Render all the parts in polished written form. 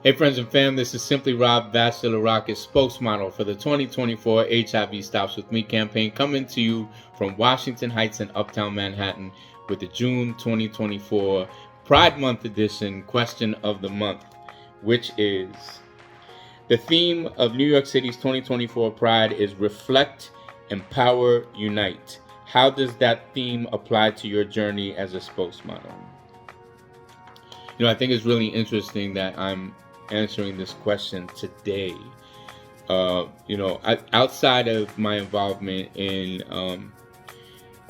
Hey friends and fam, this is Simply Rob Vascular Rocket, spokesmodel for the 2024 HIV Stops With Me campaign, coming to you from Washington Heights and Uptown Manhattan with the June 2024 Pride Month edition question of the month, which is: the theme of New York City's 2024 Pride is Reflect, Empower, Unite. How does that theme apply to your journey as a spokesmodel? I think it's really interesting that I'm answering this question today. Outside of my involvement in,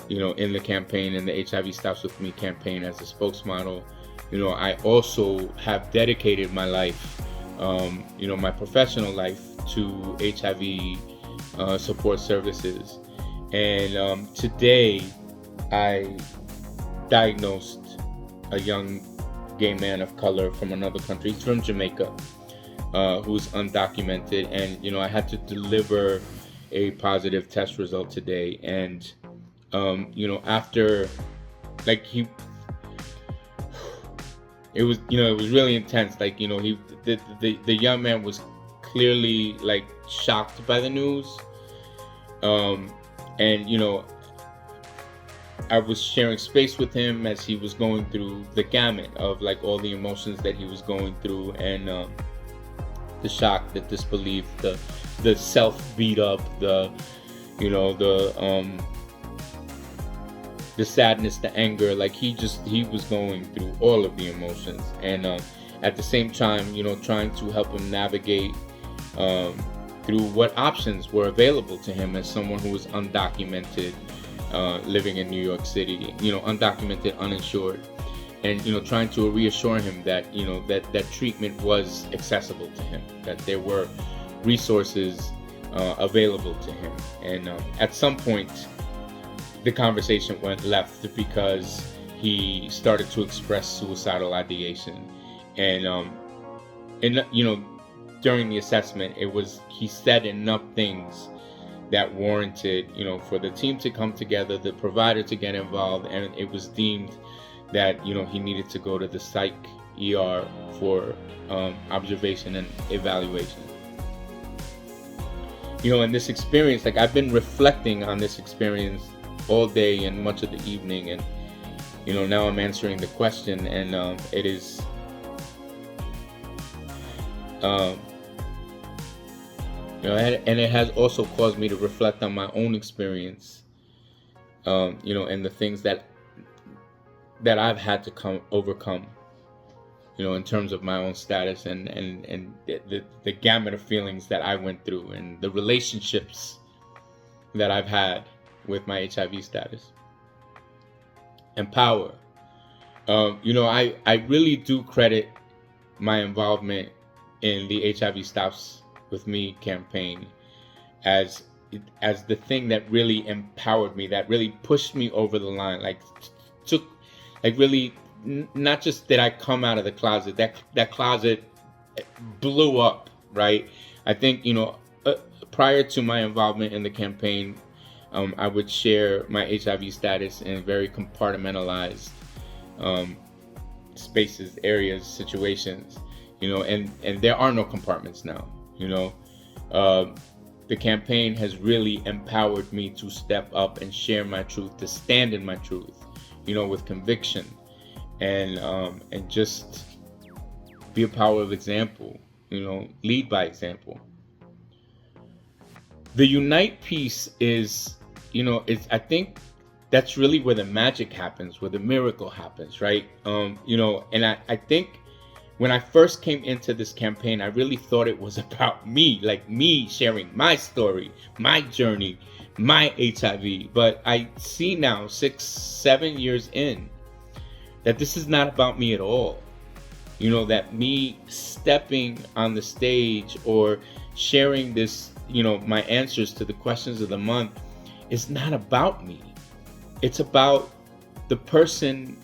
in the campaign, in the HIV Stops With Me campaign as a spokesmodel, I also have dedicated my life, my professional life to HIV support services. And today, I diagnosed a young gay man of color from another country. He's from Jamaica, who's undocumented, and I had to deliver a positive test result today. And after, it was really intense. The young man was clearly shocked by the news, and I was sharing space with him as he was going through the gamut of all the emotions that he was going through, and the shock, the disbelief, the self beat up, the sadness, the anger. He was going through all of the emotions, and at the same time, trying to help him navigate through what options were available to him as someone who was undocumented, living in New York City, undocumented, uninsured, and trying to reassure him that that treatment was accessible to him, that there were resources available to him. And at some point, the conversation went left because he started to express suicidal ideation, and during the assessment, he said enough things that warranted, for the team to come together, the provider to get involved, and it was deemed that, he needed to go to the psych ER for observation and evaluation. In this experience, I've been reflecting on this experience all day and much of the evening, and now I'm answering the question, and it is and it has also caused me to reflect on my own experience, and the things that I've had to overcome, in terms of my own status, and the gamut of feelings that I went through, and the relationships that I've had with my HIV status. Empower. I really do credit my involvement in the HIV Stops With Me campaign as the thing that really empowered me, that really pushed me over the line, not just did I come out of the closet, that closet blew up, right? I think, prior to my involvement in the campaign, I would share my HIV status in very compartmentalized spaces, areas, situations, and there are no compartments now. The campaign has really empowered me to step up and share my truth, to stand in my truth, with conviction, and just be a power of example, lead by example. The unite piece is, I think that's really where the magic happens, where the miracle happens, right? And I think when I first came into this campaign, I really thought it was about me, me sharing my story, my journey, my HIV. But I see now, 6-7 years in, that this is not about me at all. That me stepping on the stage or sharing this, my answers to the questions of the month is not about me. It's about the person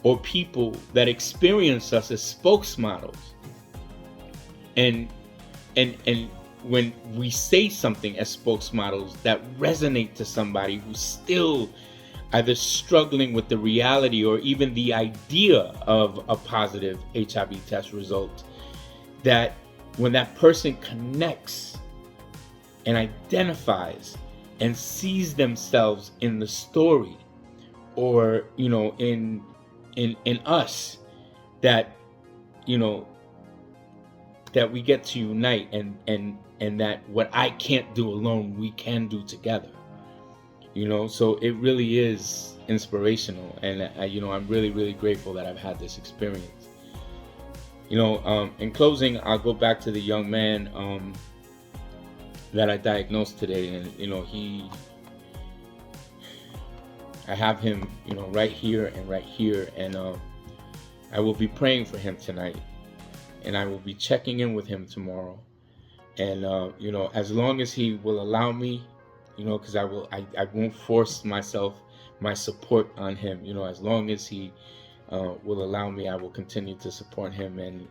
or people that experience us as spokesmodels. And when we say something as spokesmodels that resonate to somebody who's still either struggling with the reality or even the idea of a positive HIV test result, that when that person connects and identifies and sees themselves in the story, or in us, that you know that we get to unite, and that what I can't do alone, we can do together. So it really is inspirational, and I'm really, really grateful that I've had this experience. In closing, I'll go back to the young man that I diagnosed today, and I have him, right here and right here, and I will be praying for him tonight, and I will be checking in with him tomorrow, and as long as he will allow me, because I won't force my support on him. As long as he will allow me, I will continue to support him, and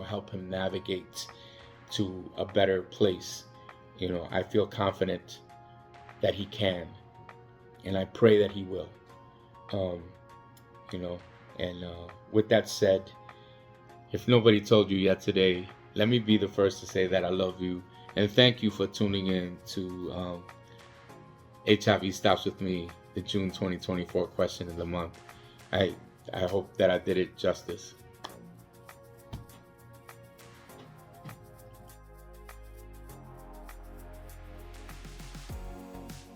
help him navigate to a better place. I feel confident that he can, and I pray that he will. And with that said, if nobody told you yet today, let me be the first to say that I love you, and thank you for tuning in to HIV Stops With Me, the June 2024 question of the month. I hope that I did it justice.